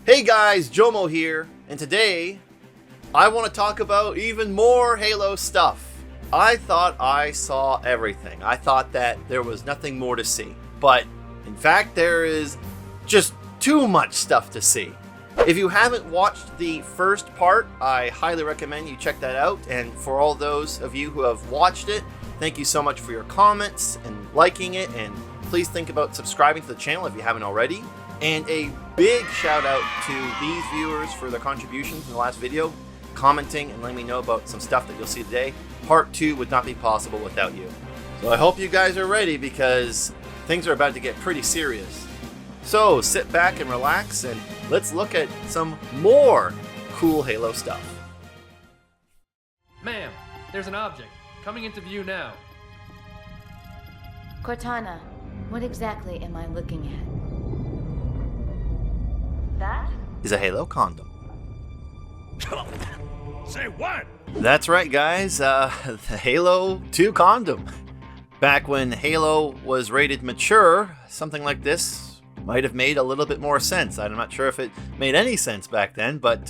Hey guys, Jomo here, and today I want to talk about even more Halo stuff. I thought I saw everything. I thought that there was nothing more to see, but in fact there is just too much stuff to see. If you haven't watched the first part, I highly recommend you check that out, and for all those of you who have watched it, thank you so much for your comments and liking it, and please think about subscribing to the channel if you haven't already. And a big shout out to these viewers for their contributions in the last video, commenting and letting me know about some stuff that you'll see today. Part 2 would not be possible without you. So I hope you guys are ready because things are about to get pretty serious. So sit back and relax and let's look at some more cool Halo stuff. Ma'am, there's an object coming into view now. Cortana, what exactly am I looking at? That is a Halo condom. Say what? That's right, guys. The Halo 2 condom. Back when Halo was rated mature, something like this might have made a little bit more sense. I'm not sure if it made any sense back then, but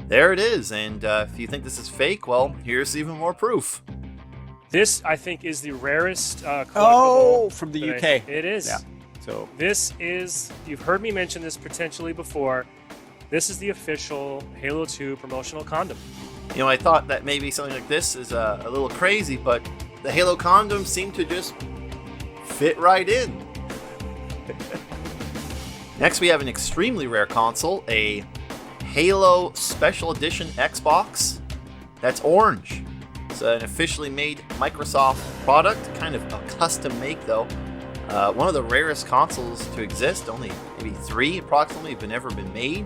there it is. And if you think this is fake, well, here's even more proof. This, I think, is the rarest collectible. From the UK. It is. Yeah. So this is, you've heard me mention this potentially before. This is the official Halo 2 promotional condom. You know, I thought that maybe something like this is a little crazy, but the Halo condoms seem to just fit right in. Next, we have an extremely rare console, a Halo Special Edition Xbox. That's orange. It's an officially made Microsoft product, kind of a custom make though. One of the rarest consoles to exist, only maybe 3 approximately have ever been made.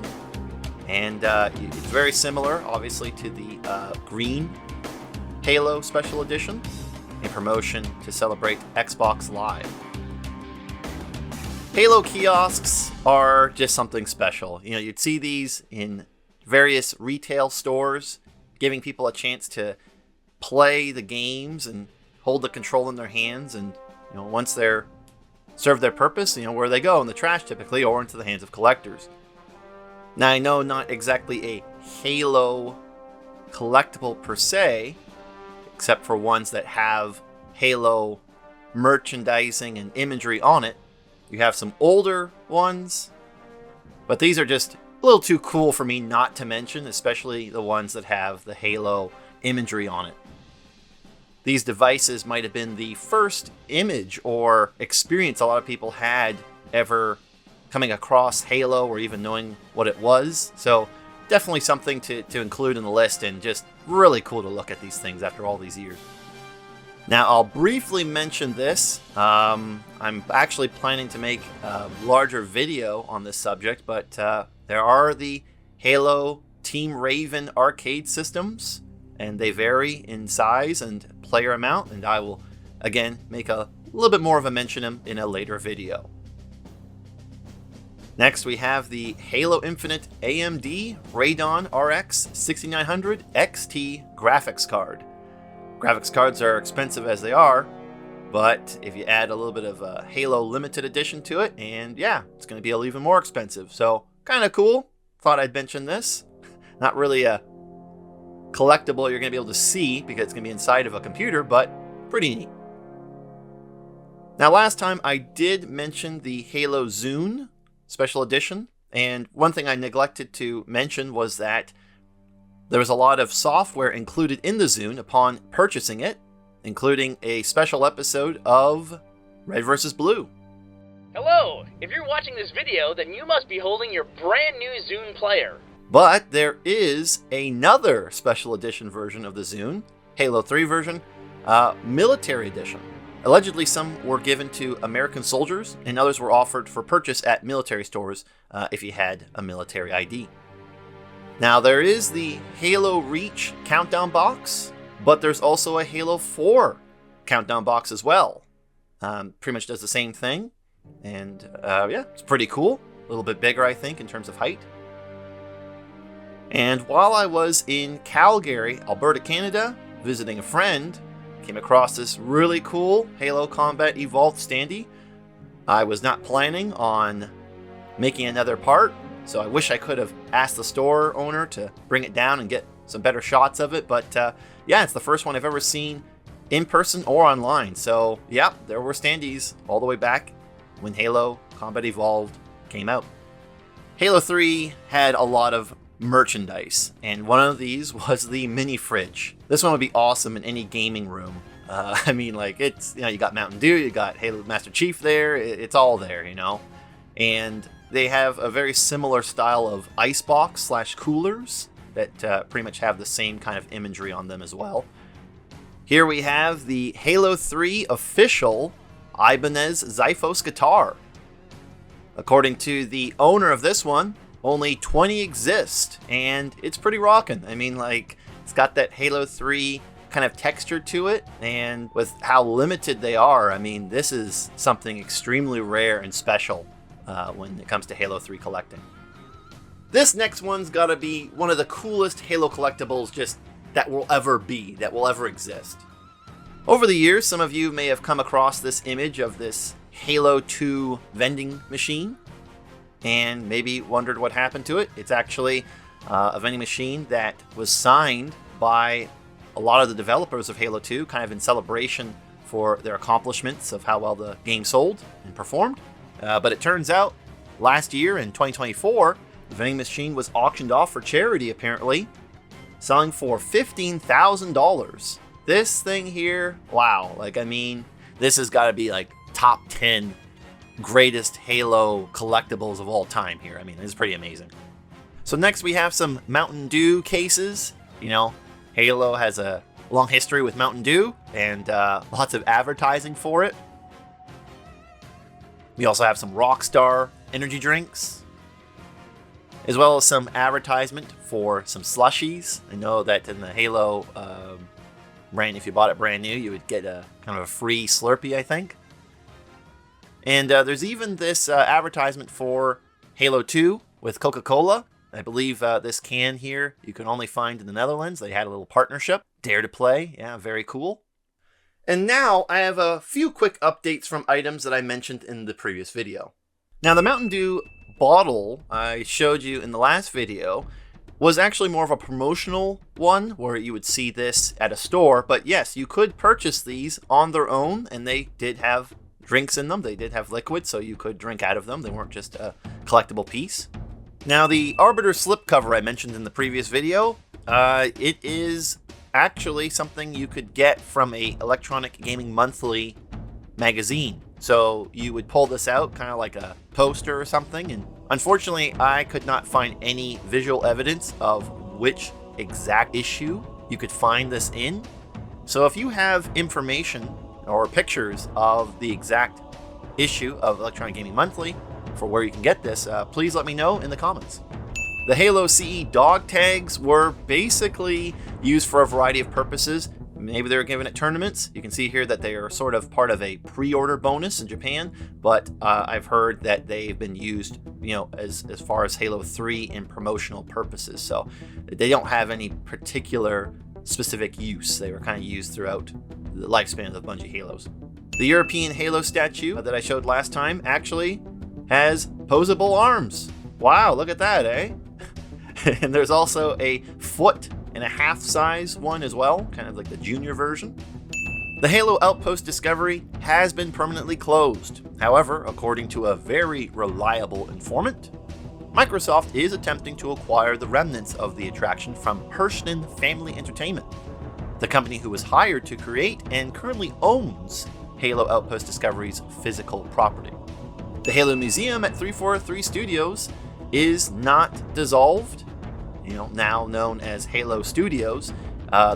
And it's very similar, obviously, to the green Halo Special Edition, a promotion to celebrate Xbox Live. Halo kiosks are just something special. You know, you'd see these in various retail stores, giving people a chance to play the games and hold the control in their hands. And you know, once they're served their purpose, you know, where they go, in the trash typically, or into the hands of collectors. Now, I know not exactly a Halo collectible per se, except for ones that have Halo merchandising and imagery on it. You have some older ones, but these are just a little too cool for me not to mention, especially the ones that have the Halo imagery on it. These devices might have been the first image or experience a lot of people had ever coming across Halo or even knowing what it was. So definitely something to include in the list, and just really cool to look at these things after all these years. Now, I'll briefly mention this. I'm actually planning to make a larger video on this subject, but there are the Halo Team Raven arcade systems, and they vary in size and player amount, and I will again make a little bit more of a mention in a later video. Next, we have the Halo Infinite AMD Radeon RX 6900 XT graphics card. Graphics cards are expensive as they are, but if you add a little bit of a Halo limited edition to it, and yeah, it's going to be even more expensive. So kind of cool. Thought I'd mention this. Not really a collectible you're going to be able to see because it's going to be inside of a computer, but pretty neat. Now, last time I did mention the Halo Zune Special Edition, and one thing I neglected to mention was that there was a lot of software included in the Zune upon purchasing it, including a special episode of Red vs. Blue. Hello! If you're watching this video, then you must be holding your brand new Zune player. But there is another special edition version of the Zune, Halo 3 version, Military Edition. Allegedly, some were given to American soldiers, and others were offered for purchase at military stores if you had a military ID. Now, there is the Halo Reach countdown box, but there's also a Halo 4 countdown box as well. Pretty much does the same thing, and yeah, it's pretty cool. A little bit bigger, I think, in terms of height. And while I was in Calgary, Alberta, Canada, visiting a friend, came across this really cool Halo Combat Evolved standee. I was not planning on making another part, so I wish I could have asked the store owner to bring it down and get some better shots of it. But yeah, it's the first one I've ever seen in person or online. So yeah, there were standees all the way back when Halo Combat Evolved came out. Halo 3 had a lot of merchandise, and one of these was the mini fridge. This one would be awesome in any gaming room. I mean, like, it's, you got Mountain Dew, you got Halo Master Chief there, it's all there, And they have a very similar style of icebox / coolers that pretty much have the same kind of imagery on them as well. Here we have the Halo 3 official Ibanez Xiphos guitar. According to the owner of this one, only 20 exist, and it's pretty rockin'. I mean, like, it's got that Halo 3 kind of texture to it, and with how limited they are, I mean, this is something extremely rare and special when it comes to Halo 3 collecting. This next one's gotta be one of the coolest Halo collectibles just that will ever exist. Over the years, some of you may have come across this image of this Halo 2 vending machine and maybe wondered what happened to it. It's actually a vending machine that was signed by a lot of the developers of Halo 2, kind of in celebration for their accomplishments of how well the game sold and performed. But it turns out last year in 2024, the vending machine was auctioned off for charity, apparently, selling for $15,000. This thing here, wow, like, I mean, this has got to be like top 10 greatest Halo collectibles of all time here. I mean, this is pretty amazing. So next we have some Mountain Dew cases. Halo has a long history with Mountain Dew and lots of advertising for it. We also have some Rockstar energy drinks, as well as some advertisement for some slushies. I know that in the Halo brand, if you bought it brand new, you would get a kind of a free Slurpee, I think. And there's even this advertisement for Halo 2 with Coca-Cola. I believe this can here you can only find in the Netherlands. They had a little partnership. Dare to play. Yeah, very cool. And now I have a few quick updates from items that I mentioned in the previous video. Now, the Mountain Dew bottle I showed you in the last video was actually more of a promotional one where you would see this at a store. But yes, you could purchase these on their own, and they did have drinks in them. They did have liquid, so you could drink out of them. They weren't just a collectible piece. Now, the Arbiter slipcover I mentioned in the previous video, it is actually something you could get from a Electronic Gaming Monthly magazine. So you would pull this out, kind of like a poster or something, and unfortunately I could not find any visual evidence of which exact issue you could find this in. So if you have information or pictures of the exact issue of Electronic Gaming Monthly for where you can get this, please let me know in the comments. The Halo CE dog tags were basically used for a variety of purposes. Maybe they were given at tournaments. You can see here that they are sort of part of a pre-order bonus in Japan, but I've heard that they've been used, as far as Halo 3 in promotional purposes. So they don't have any particular specific use. They were kind of used throughout the lifespan of the Bungie Halos. The European Halo statue that I showed last time actually has posable arms. Wow, look at that, eh? And there's also a 1.5-foot size one as well, kind of like the junior version. The Halo Outpost Discovery has been permanently closed. However, according to a very reliable informant, Microsoft is attempting to acquire the remnants of the attraction from Hirschman Family Entertainment, the company who was hired to create and currently owns Halo Outpost Discovery's physical property. The Halo Museum at 343 Studios is not dissolved, now known as Halo Studios.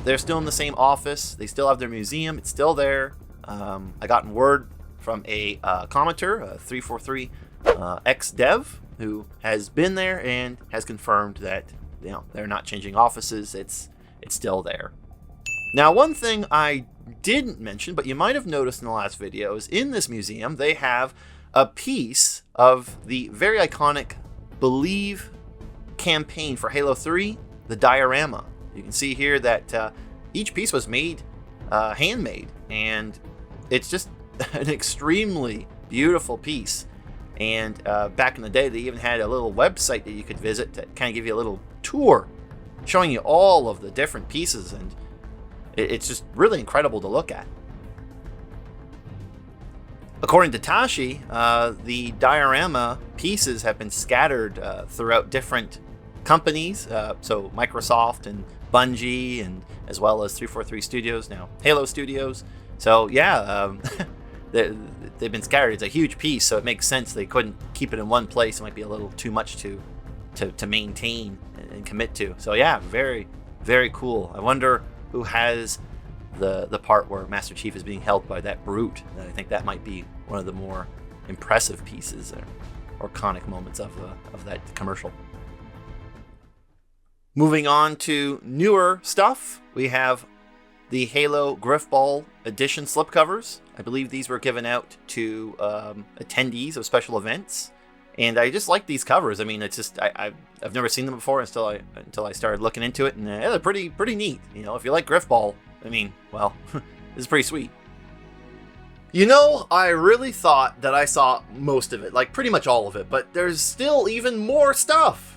They're still in the same office. They still have their museum. It's still there. I gotten word from a commenter, 343 ex-dev, who has been there and has confirmed that they're not changing offices. It's still there. Now, one thing I didn't mention, but you might have noticed in the last video, is in this museum they have a piece of the very iconic Believe campaign for Halo 3, the diorama. You can see here that each piece was made handmade, and it's just an extremely beautiful piece. And back in the day, they even had a little website that you could visit to kind of give you a little tour showing you all of the different pieces, and it's just really incredible to look at. According to Tashi, the diorama pieces have been scattered throughout different companies, so Microsoft and Bungie, and as well as 343 Studios, now Halo Studios. So yeah, they've been scattered. It's a huge piece, so it makes sense they couldn't keep it in one place. It might be a little too much to maintain and commit to. So yeah, very, very cool. I wonder who has the part where Master Chief is being held by that brute. I think that might be one of the more impressive pieces or iconic moments of that commercial. Moving on to newer stuff, we have the Halo Griffball Edition slipcovers. I believe these were given out to attendees of special events, and I just like these covers. I mean, it's just I've never seen them before until I started looking into it, and they're pretty neat. You know, if you like Griffball, I mean, well, this is pretty sweet. You know, I really thought that I saw most of it, like pretty much all of it, but there's still even more stuff.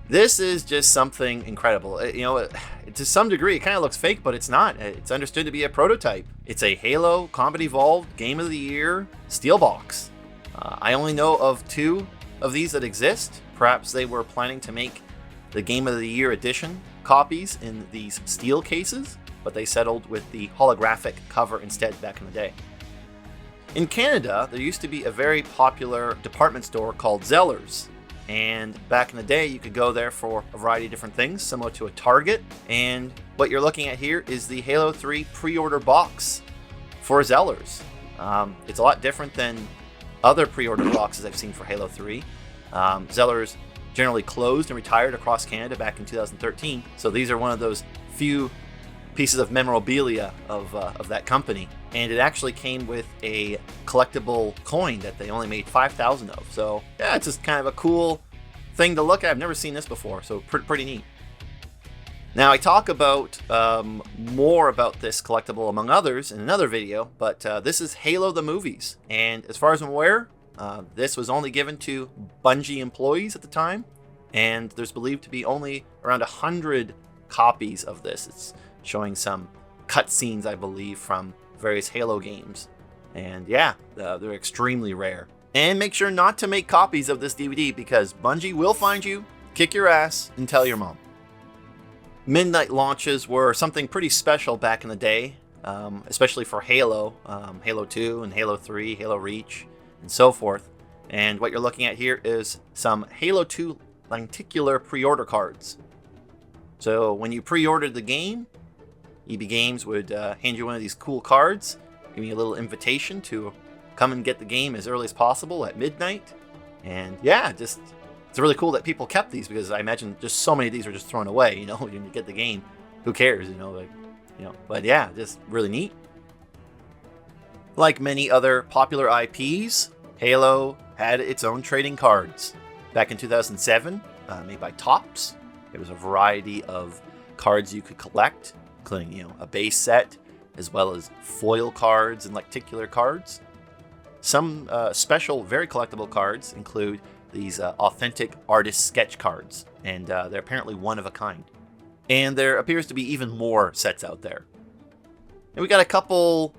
This is just something incredible. You know, to some degree, it kind of looks fake, but it's not. It's understood to be a prototype. It's a Halo Combat Evolved Game of the Year Steelbox. I only know of 2 of these that exist. Perhaps they were planning to make the Game of the Year edition copies in these steel cases, but they settled with the holographic cover instead back in the day. In Canada, there used to be a very popular department store called Zellers. And back in the day, you could go there for a variety of different things, similar to a Target. And what you're looking at here is the Halo 3 pre-order box for Zellers. It's a lot different than other pre-order boxes I've seen for Halo 3. Zellers generally closed and retired across Canada back in 2013. So these are one of those few pieces of memorabilia of that company. And it actually came with a collectible coin that they only made 5,000 of. So yeah, it's just kind of a cool thing to look at. I've never seen this before, so pretty neat. Now I talk about more about this collectible among others in another video, but this is Halo the Movies. And as far as I'm aware, this was only given to Bungie employees at the time. And there's believed to be only around 100 copies of this. It's showing some cutscenes, I believe, from various Halo games. And yeah, they're extremely rare. And make sure not to make copies of this DVD because Bungie will find you, kick your ass, and tell your mom. Midnight launches were something pretty special back in the day, especially for Halo, Halo 2 and Halo 3, Halo Reach, and so forth. And what you're looking at here is some Halo 2 lenticular pre-order cards. So when you pre-ordered the game, EB Games would hand you one of these cool cards, give you a little invitation to come and get the game as early as possible at midnight. And yeah, it's really cool that people kept these because I imagine just so many of these are just thrown away, you know, when you get the game. Who cares, but yeah, just really neat. Like many other popular IPs, Halo had its own trading cards. Back in 2007, made by Topps, there was a variety of cards you could collect, including, a base set, as well as foil cards and lenticular cards. Some special, very collectible cards include these authentic artist sketch cards, and they're apparently one of a kind. And there appears to be even more sets out there. And we got a couple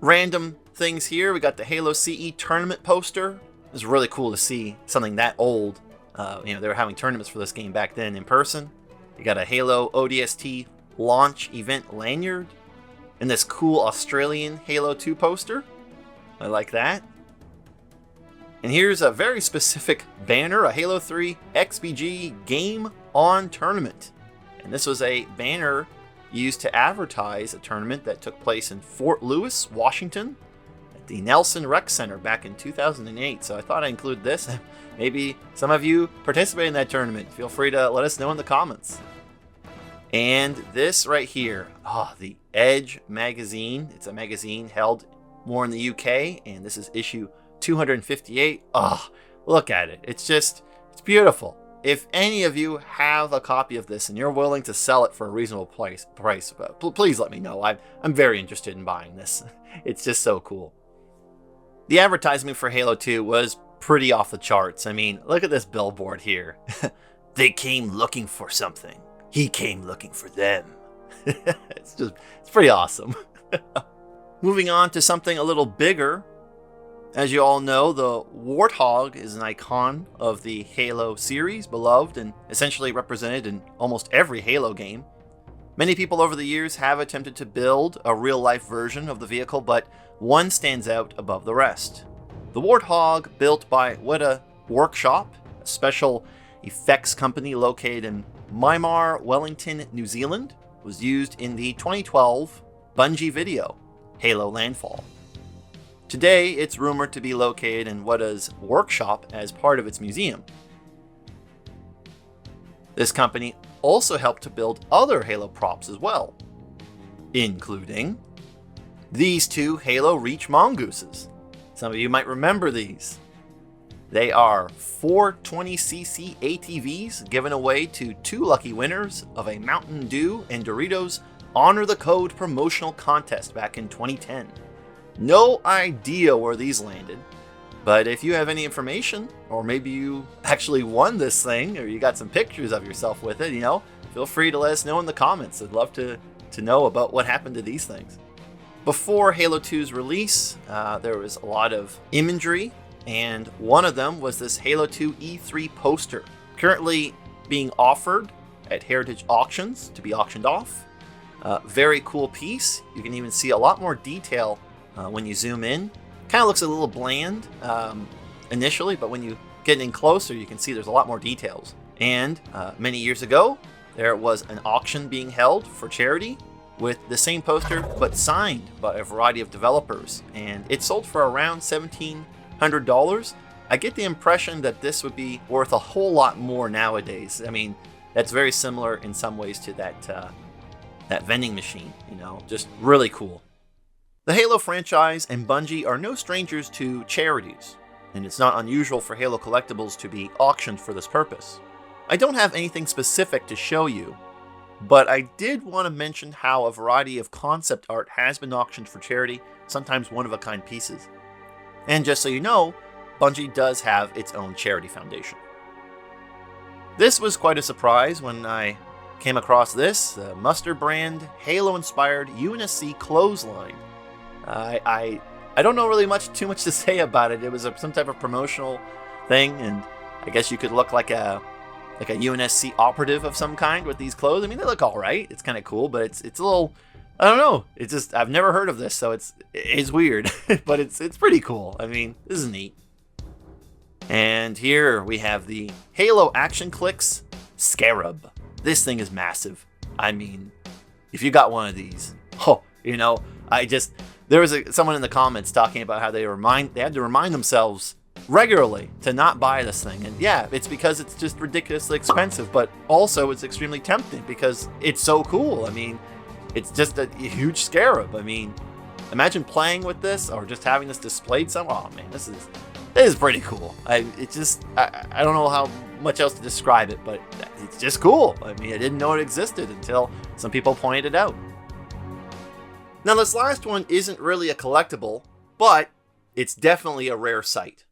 random things here. We got the Halo CE tournament poster. It was really cool to see something that old. They were having tournaments for this game back then in person. You got a Halo ODST launch event lanyard, and this cool Australian Halo 2 poster. I like that. And here's a very specific banner, a Halo 3 XBG Game On tournament. And this was a banner used to advertise a tournament that took place in Fort Lewis, Washington, at the Nelson Rec Center back in 2008. So I thought I'd include this. Maybe some of you participate in that tournament. Feel free to let us know in the comments. And this right here, the Edge magazine. It's a magazine held more in the UK, and this is issue 258. Look at it. It's beautiful. If any of you have a copy of this and you're willing to sell it for a reasonable price, please let me know. I'm very interested in buying this. It's just so cool. The advertisement for Halo 2 was pretty off the charts. I mean, look at this billboard here. They came looking for something. He came looking for them. It's pretty awesome. Moving on to something a little bigger. As you all know, the Warthog is an icon of the Halo series, beloved and essentially represented in almost every Halo game. Many people over the years have attempted to build a real-life version of the vehicle, but one stands out above the rest. The Warthog, built by Weta Workshop, a special effects company located in Mymar, Wellington, New Zealand, was used in the 2012 Bungie video, Halo Landfall. Today, it's rumored to be located in Weta's workshop as part of its museum. This company also helped to build other Halo props as well, including these two Halo Reach mongooses. Some of you might remember these. They are 420cc ATVs given away to 2 lucky winners of a Mountain Dew and Doritos Honor the Code promotional contest back in 2010. No idea where these landed, but if you have any information, or maybe you actually won this thing, or you got some pictures of yourself with it, feel free to let us know in the comments. I'd love to know about what happened to these things. Before Halo 2's release, there was a lot of imagery, and one of them was this Halo 2 E3 poster, currently being offered at Heritage Auctions to be auctioned off. Very cool piece. You can even see a lot more detail when you zoom in. Kind of looks a little bland initially, but when you get in closer, you can see there's a lot more details. And many years ago, there was an auction being held for charity with the same poster, but signed by a variety of developers. And it sold for around $1,700. I get the impression that this would be worth a whole lot more nowadays. I mean, that's very similar in some ways to that vending machine, just really cool. The Halo franchise and Bungie are no strangers to charities, and it's not unusual for Halo collectibles to be auctioned for this purpose. I don't have anything specific to show you, but I did want to mention how a variety of concept art has been auctioned for charity, sometimes one-of-a-kind pieces. And just so you know, Bungie does have its own charity foundation. This was quite a surprise when I came across this, Mustard brand Halo-inspired UNSC clothesline. I don't know really too much to say about it. It was some type of promotional thing, and I guess you could look like a UNSC operative of some kind with these clothes. I mean, they look all right. It's kind of cool, but it's a little, I don't know. It's just, I've never heard of this, so it's weird, but it's pretty cool. I mean, this is neat. And here we have the Halo Action Clicks Scarab. This thing is massive. I mean, if you got one of these, there was someone in the comments talking about how they had to remind themselves regularly to not buy this thing. And yeah, it's because it's just ridiculously expensive, but also it's extremely tempting because it's so cool. I mean, it's just a huge scarab. I mean, imagine playing with this or just having this displayed somewhere. Oh man, this is pretty cool. I don't know how much else to describe it, but it's just cool. I mean, I didn't know it existed until some people pointed it out. Now, this last one isn't really a collectible, but it's definitely a rare sight.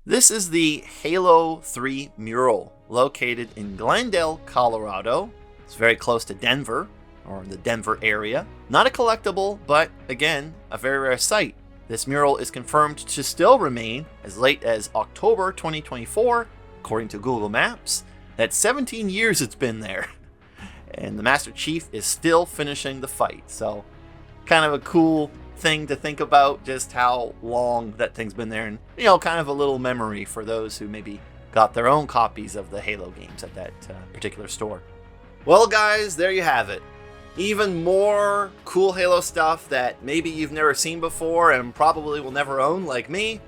This is the Halo 3 mural, located in Glendale, Colorado. It's very close to Denver, or in the Denver area. Not a collectible, but again, a very rare sight. This mural is confirmed to still remain as late as October 2024, according to Google Maps. That's 17 years it's been there. And the Master Chief is still finishing the fight, so kind of a cool thing to think about, just how long that thing's been there, and kind of a little memory for those who maybe got their own copies of the Halo games at that particular store. Well guys, there you have it. Even more cool Halo stuff that maybe you've never seen before and probably will never own like me,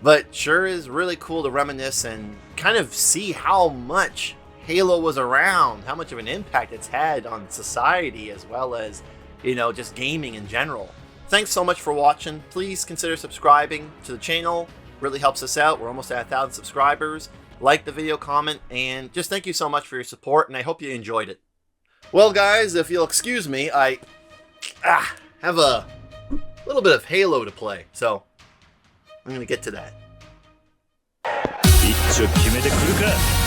but sure is really cool to reminisce and kind of see how much Halo was around, how much of an impact it's had on society as well as just gaming in general. Thanks so much for watching. Please consider subscribing to the channel. Really helps us out. We're almost at 1,000 subscribers. Like the video, comment, and just thank you so much for your support, and I hope you enjoyed it. Well guys, if you'll excuse me, I have a little bit of Halo to play, so I'm going to get to that. 一丁決めてくるか。